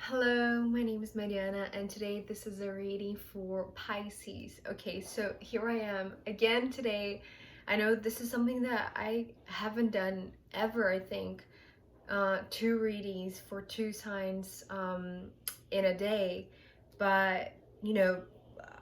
Hello, my name is Mariana, and today this is a reading for Pisces. Okay, so here I am again today. I know this is something that I haven't done ever, I think. Two readings for two signs in a day, but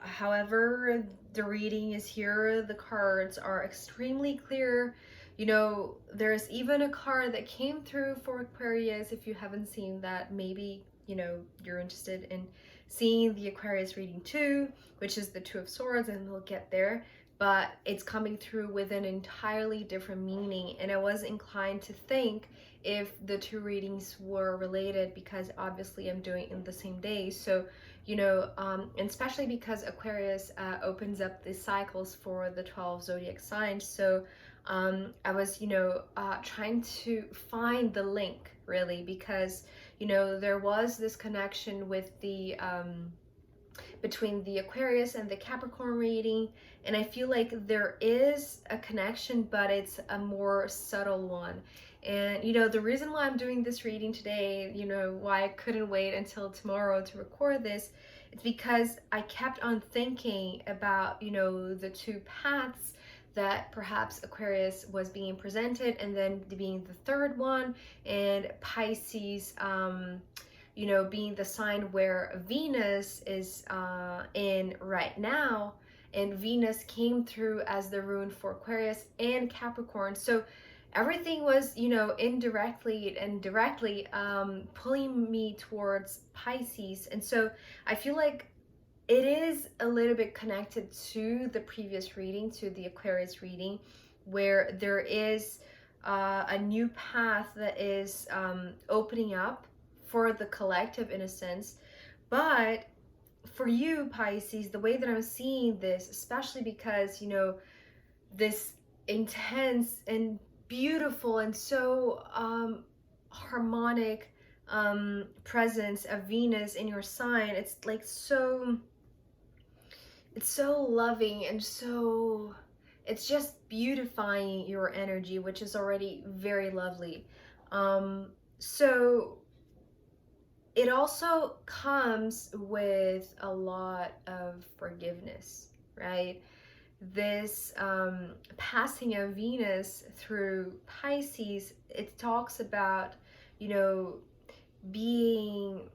however, the reading is here, the cards are extremely clear. There's even a card that came through for Aquarius. If you haven't seen that, maybe you're interested in seeing the Aquarius reading too, which is the Two of Swords, and we'll get there. But it's coming through with an entirely different meaning, and I was inclined to think if the two readings were related, because obviously I'm doing it in the same day. So and especially because Aquarius opens up the cycles for the 12 zodiac signs. So I was trying to find the link, really, because there was this connection with the between the Aquarius and the Capricorn reading, and I feel like there is a connection, but it's a more subtle one. And the reason why I'm doing this reading today, why I couldn't wait until tomorrow to record this, it's because I kept on thinking about the two paths that perhaps Aquarius was being presented, and then being the third one, and Pisces being the sign where Venus is in right now, and Venus came through as the rune for Aquarius and Capricorn. So everything was, indirectly and directly pulling me towards Pisces. And so I feel like it is a little bit connected to the previous reading, to the Aquarius reading, where there is a new path that is opening up for the collective, in a sense. But for you, Pisces, the way that I'm seeing this, especially because this intense and beautiful and so harmonic presence of Venus in your sign, it's like it's so loving, and so it's just beautifying your energy, which is already very lovely. So it also comes with a lot of forgiveness, right? This passing of Venus through Pisces, it talks about, you know, being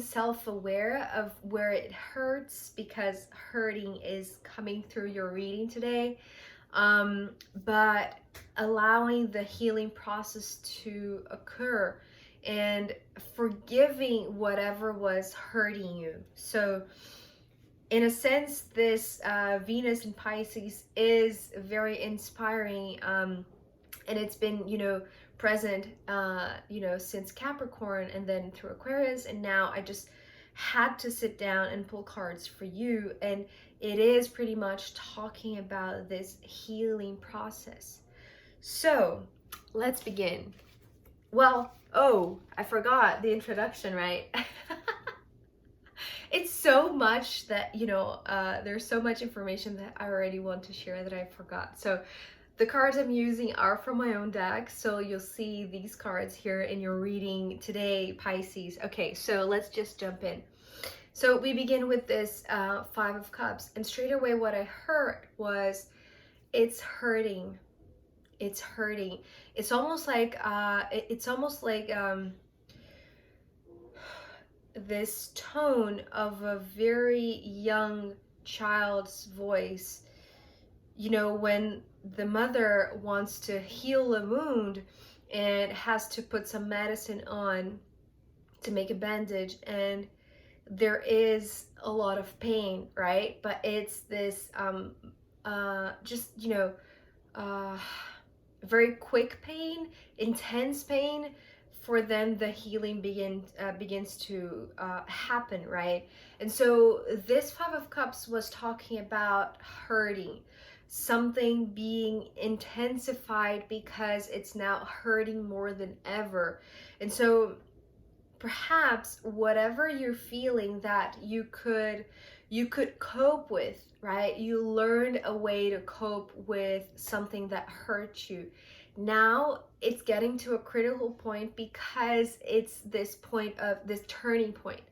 self-aware of where it hurts, because hurting is coming through your reading today, but allowing the healing process to occur and forgiving whatever was hurting you. So in a sense, this Venus in Pisces is very inspiring, and it's been present since Capricorn, and then through Aquarius, and now I just had to sit down and pull cards for you, and it is pretty much talking about this healing process. So let's begin. Well, oh, I forgot the introduction, right? It's so much that there's so much information that I already want to share that I forgot. So the cards I'm using are from my own deck, so you'll see these cards here in your reading today, Pisces. Okay, so let's just jump in. So we begin with this Five of Cups, and straight away what I heard was, it's hurting. It's hurting. It's almost like this tone of a very young child's voice. When the mother wants to heal a wound and has to put some medicine on to make a bandage, and there is a lot of pain, right? But it's this very quick pain, intense pain. For them, the healing begins to happen, right? And so this Five of Cups was talking about hurting, something being intensified because it's now hurting more than ever. And so perhaps whatever you're feeling that you could cope with, right? You learned a way to cope with something that hurt you. now it's getting to a critical point because it's this point of this turning point,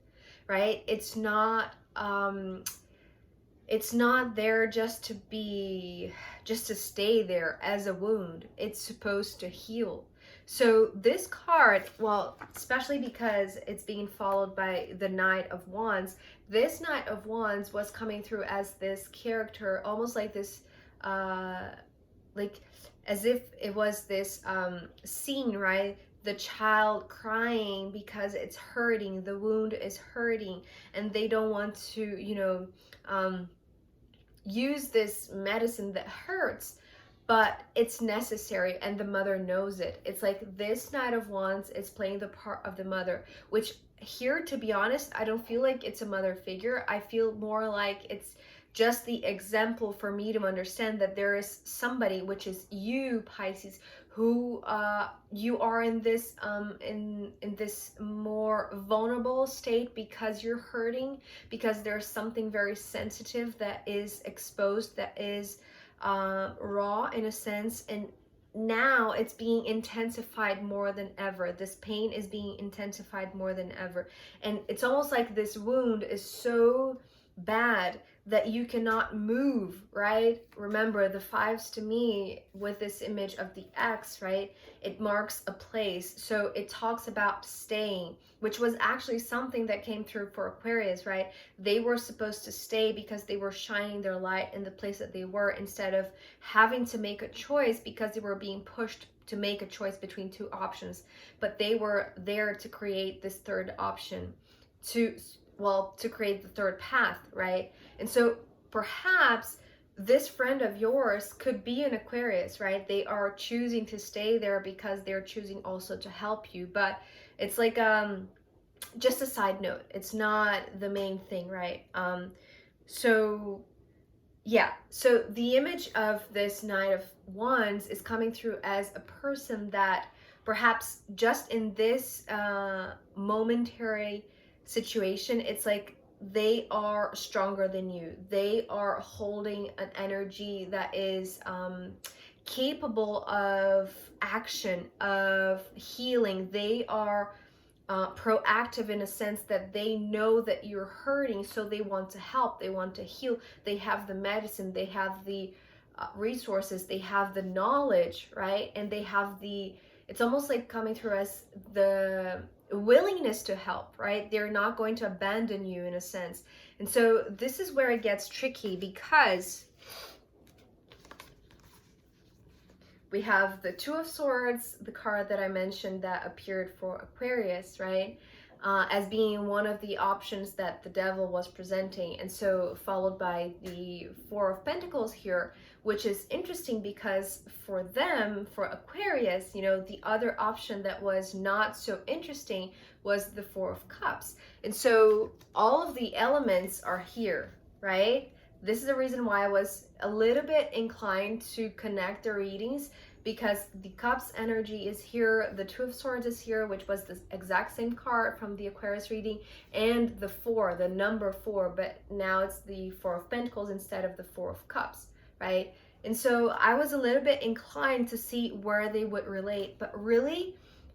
right? It's not there just to stay there as a wound. It's supposed to heal. So this card, well, especially because it's being followed by the Knight of Wands, this Knight of Wands was coming through as this character, almost like this, like as if it was this scene, right? The child crying because it's hurting, the wound is hurting, and they don't want to, use this medicine that hurts, but it's necessary, and the mother knows it. It's like this Knight of Wands is playing the part of the mother, which here, to be honest, I don't feel like it's a mother figure. I feel more like it's just the example for me to understand that there is somebody, which is you, Pisces, who you are in this in this more vulnerable state because you're hurting, because there's something very sensitive that is exposed, that is raw in a sense, and now it's being intensified more than ever. This pain is being intensified more than ever, and it's almost like this wound is so bad that you cannot move, right? Remember, the fives to me, with this image of the X, right, it marks a place. So it talks about staying, which was actually something that came through for Aquarius, right? They were supposed to stay because they were shining their light in the place that they were, instead of having to make a choice because they were being pushed to make a choice between two options. But they were there to create this third option, to create the third path, right? And so perhaps this friend of yours could be an Aquarius, right? They are choosing to stay there because they're choosing also to help you. But it's like just a side note. It's not the main thing, right? So yeah, so the image of this Knight of Wands is coming through as a person that perhaps just in this momentary situation, it's like they are stronger than you. They are holding an energy that is capable of action, of healing. They are proactive in a sense that they know that you're hurting, so they want to help, they want to heal. They have the medicine, they have the resources, they have the knowledge, right? And they have it's almost like coming through as the willingness to help, right? They're not going to abandon you in a sense. And so this is where it gets tricky, because we have the Two of Swords, the card that I mentioned that appeared for Aquarius, right? As being one of the options that the devil was presenting. And so followed by the Four of Pentacles here, which is interesting because for them, for Aquarius, the other option that was not so interesting was the Four of Cups. And so all of the elements are here, right? This is the reason why I was a little bit inclined to connect the readings, because the Cups energy is here, the Two of Swords is here, which was the exact same card from the Aquarius reading, and the Four, the number 4, but now it's the Four of Pentacles instead of the Four of Cups, right? And so I was a little bit inclined to see where they would relate, but really,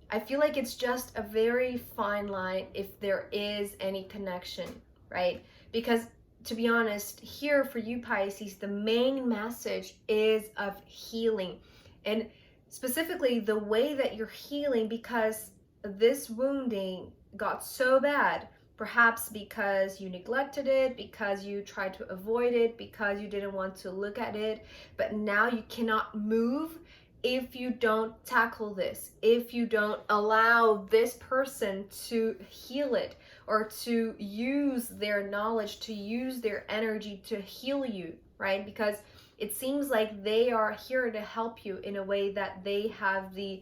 I feel like it's just a very fine line if there is any connection, right? Because to be honest, here for you, Pisces, the main message is of healing. And specifically the way that you're healing, because this wounding got so bad, perhaps because you neglected it, because you tried to avoid it, because you didn't want to look at it, but now you cannot move if you don't tackle this, if you don't allow this person to heal it, or to use their knowledge, to use their energy to heal you, right? Because it seems like they are here to help you in a way that they have the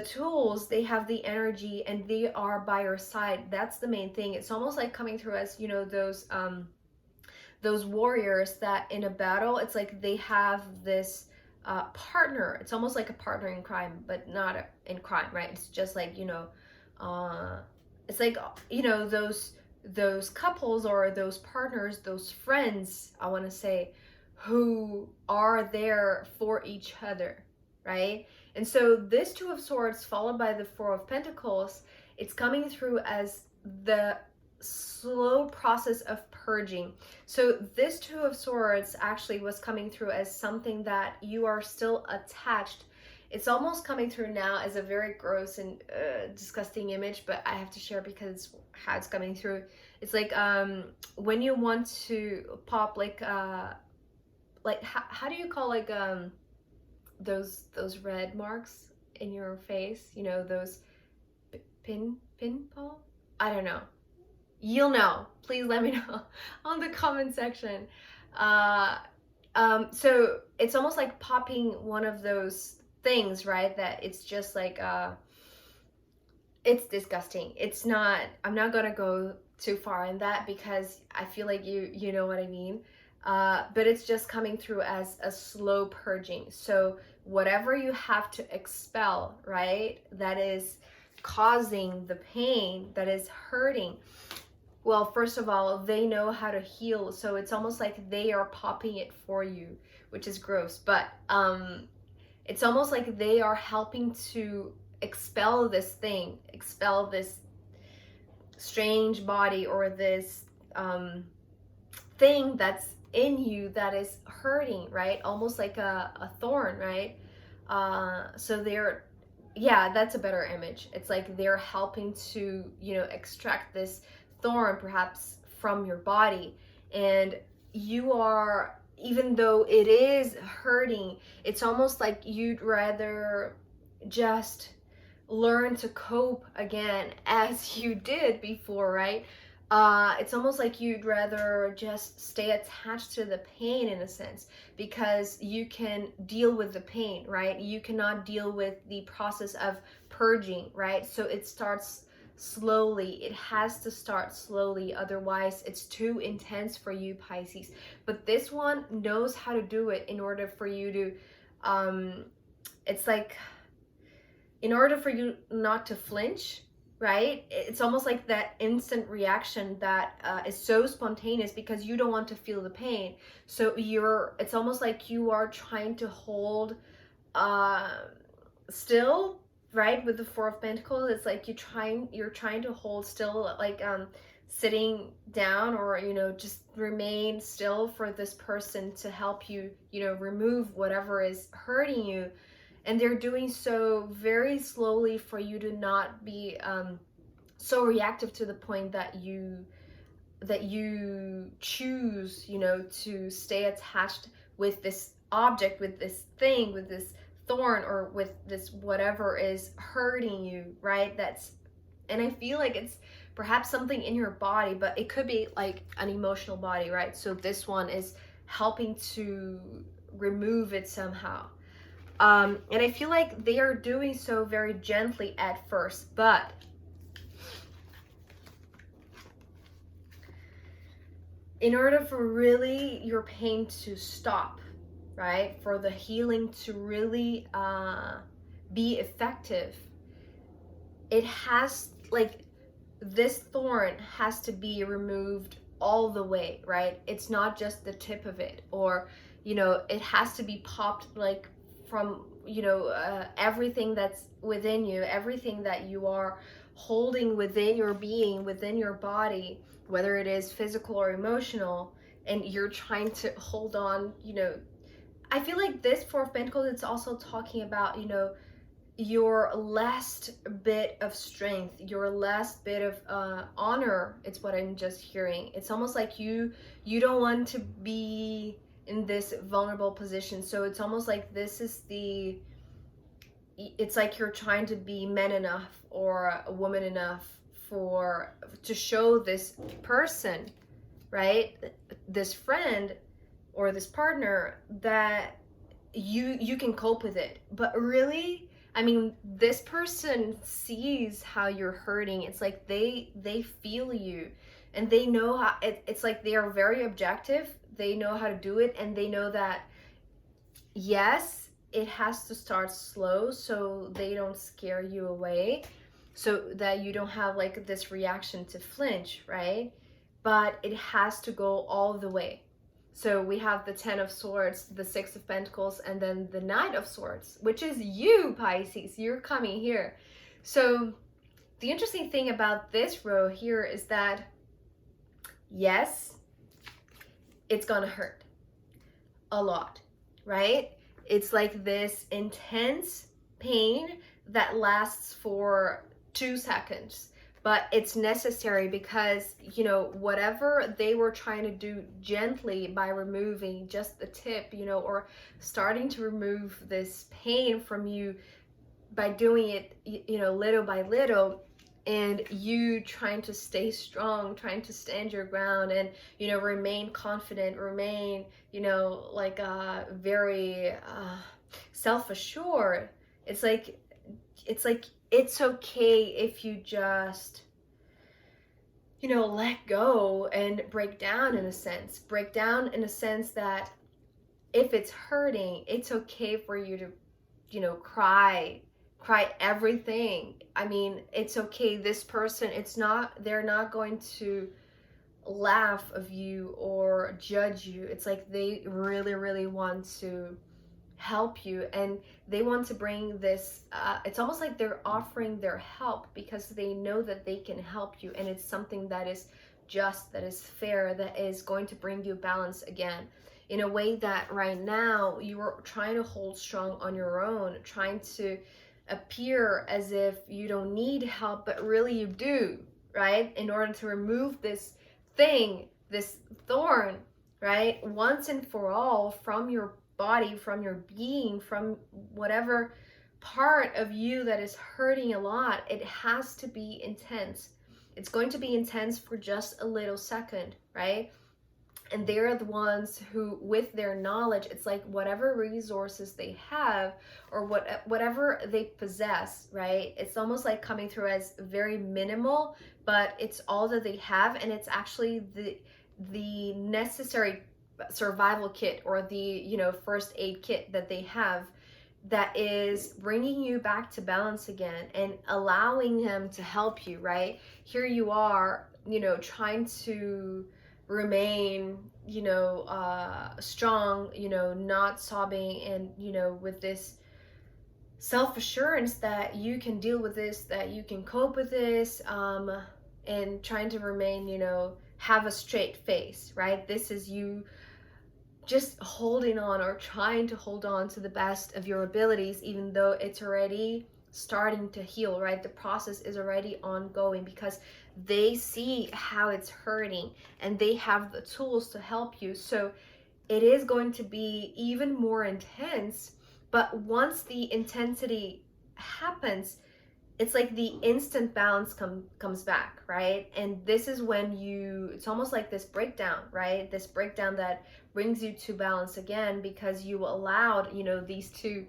tools, they have the energy, and they are by your side. That's the main thing. It's almost like coming through as, those warriors that in a battle, it's like they have this partner. It's almost like a partner in crime, but not in crime, right? It's just like, it's like, those couples or those partners, those friends, I want to say, who are there for each other, right? And so this Two of Swords followed by the Four of Pentacles, it's coming through as the slow process of purging. So this Two of Swords actually was coming through as something that you are still attached. It's almost coming through now as a very gross and disgusting image, but I have to share because how it's coming through. It's like when you want to pop like how do you call like those red marks in your face, you know, those pinball? I don't know. You'll know. Please let me know on the comment section. So it's almost like popping one of those things, right? That it's just like it's disgusting. It's not, I'm not gonna go too far in that because I feel like you know what I mean. But it's just coming through as a slow purging. So whatever you have to expel, right, that is causing the pain, that is hurting, well, first of all, they know how to heal. So it's almost like they are popping it for you, which is gross. But it's almost like they are helping to expel this thing, expel this strange body or this thing that's in you that is hurting, right? Almost like a thorn, right? So they're, yeah, that's a better image. It's like they're helping to, you know, extract this thorn perhaps from your body. And you are, even though it is hurting, it's almost like you'd rather just learn to cope again as you did before, right? It's almost like you'd rather just stay attached to the pain in a sense because you can deal with the pain, right? You cannot deal with the process of purging, right? So it starts slowly. It has to start slowly, otherwise it's too intense for you, Pisces. But this one knows how to do it in order for you to it's like in order for you not to flinch, right? It's almost like that instant reaction that is so spontaneous because you don't want to feel the pain. So it's almost like you are trying to hold still, right? With the Four of Pentacles, it's like you're trying to hold still, like sitting down, or, you know, just remain still for this person to help you, you know, remove whatever is hurting you. And they're doing so very slowly for you to not be so reactive to the point that you choose, you know, to stay attached with this object, with this thing, with this thorn, or with this whatever is hurting you, right? And I feel like it's perhaps something in your body, but it could be like an emotional body, right? So this one is helping to remove it somehow. And I feel like they are doing so very gently at first, but in order for really your pain to stop, right, for the healing to really be effective, it has, like, this thorn has to be removed all the way, right? It's not just the tip of it, or, you know, it has to be popped, like, from, you know, everything that's within you, everything that you are holding within your being, within your body, whether it is physical or emotional, and you're trying to hold on, you know. I feel like this Four of Pentacles, it's also talking about, you know, your last bit of strength, your last bit of honor. It's what I'm just hearing. It's almost like you don't want to be in this vulnerable position. So it's almost like this is it's like you're trying to be man enough or a woman enough to show this person, right, this friend or this partner, that you can cope with it. But really, I mean, this person sees how you're hurting. It's like they feel you, and they know how it's like they are very objective. They know how to do it, and they know that yes, it has to start slow so they don't scare you away, so that you don't have like this reaction to flinch, right? But it has to go all the way. So we have the 10 of Swords, the 6 of Pentacles, and then the Knight of Swords, which is you, Pisces. You're coming here. So the interesting thing about this row here is that, yes, it's gonna hurt a lot, right? It's like this intense pain that lasts for 2 seconds. But it's necessary because, you know, whatever they were trying to do gently by removing just the tip, you know, or starting to remove this pain from you by doing it, you know, little by little, and you trying to stay strong, trying to stand your ground and, you know, remain confident, remain, you know, like very self-assured. It's like it's okay if you just, you know, let go and break down in a sense. Break down in a sense that if it's hurting, it's okay for you to, you know, cry everything. I mean, it's okay. This person, they're not going to laugh of you or judge you. It's like they really, really want to help you, and they want to bring this it's almost like they're offering their help because they know that they can help you, and it's something that is just, that is fair, that is going to bring you balance again, in a way that right now you are trying to hold strong on your own, trying to appear as if you don't need help, but really you do, right? In order to remove this thing, this thorn, right, once and for all from your body, from your being, from whatever part of you that is hurting a lot. It has to be intense. It's going to be intense for just a little second, right? And they're the ones who, with their knowledge, it's like whatever resources they have or whatever they possess, right? It's almost like coming through as very minimal, but it's all that they have, and it's actually the necessary survival kit, or the, you know, first aid kit that they have, that is bringing you back to balance again and allowing them to help you, right? Here you are, you know, trying to remain, you know, strong, you know, not sobbing, and, you know, with this self-assurance that you can deal with this, that you can cope with this, and trying to remain, you know, have a straight face, right? This is you just holding on, or trying to hold on to the best of your abilities, even though it's already starting to heal, right? The process is already ongoing because they see how it's hurting and they have the tools to help you. So it is going to be even more intense, but once the intensity happens, it's like the instant balance comes back, right? And this is when it's almost like this breakdown, right? This breakdown that brings you to balance again, because you allowed, you know, these 2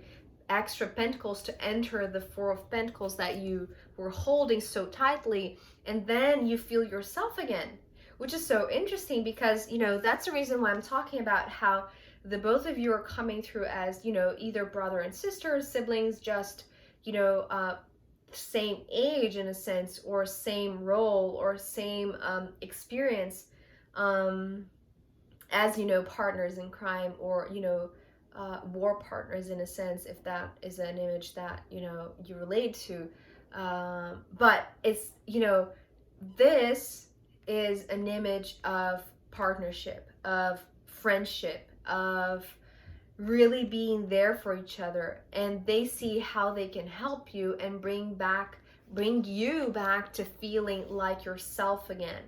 extra pentacles to enter the 4 of Pentacles that you were holding so tightly, and then you feel yourself again, which is so interesting because, you know, that's the reason why I'm talking about how the both of you are coming through as, you know, either brother and sister, siblings, just, you know, same age in a sense, or same role, or same experience, as, you know, partners in crime, or, you know, war partners in a sense, if that is an image that, you know, you relate to. But it's, you know, this is an image of partnership, of friendship, of really being there for each other, and they see how they can help you and bring you back to feeling like yourself again,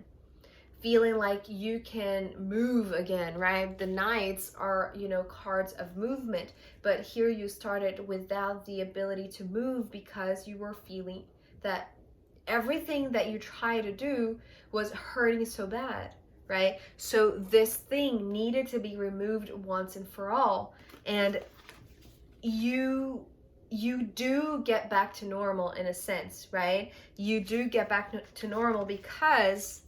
feeling like you can move again, right? The Knights are, you know, cards of movement, but here you started without the ability to move because you were feeling that everything that you try to do was hurting so bad, right? So this thing needed to be removed once and for all, and you do get back to normal in a sense, right? You do get back to normal because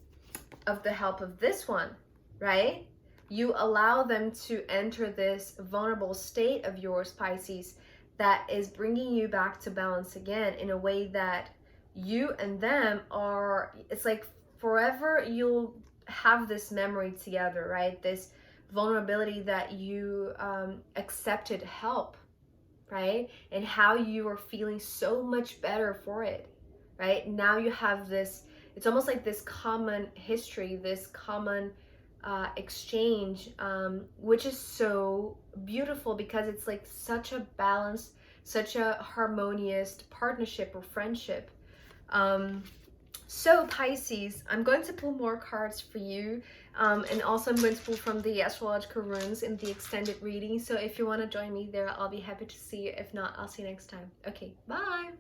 of the help of this one, right? You allow them to enter this vulnerable state of yours, Pisces, that is bringing you back to balance again, in a way that you and them are, it's like forever you'll have this memory together, right? This vulnerability that you accepted help, right? And how you are feeling so much better for it, right? Now you have this, it's almost like this common history, this common exchange, which is so beautiful because it's like such a balanced, such a harmonious partnership or friendship. So Pisces, I'm going to pull more cards for you, and also I'm going to pull from the astrological runes in the extended reading. So if you want to join me there, I'll be happy to see you. If not, I'll see you next time. Okay, bye.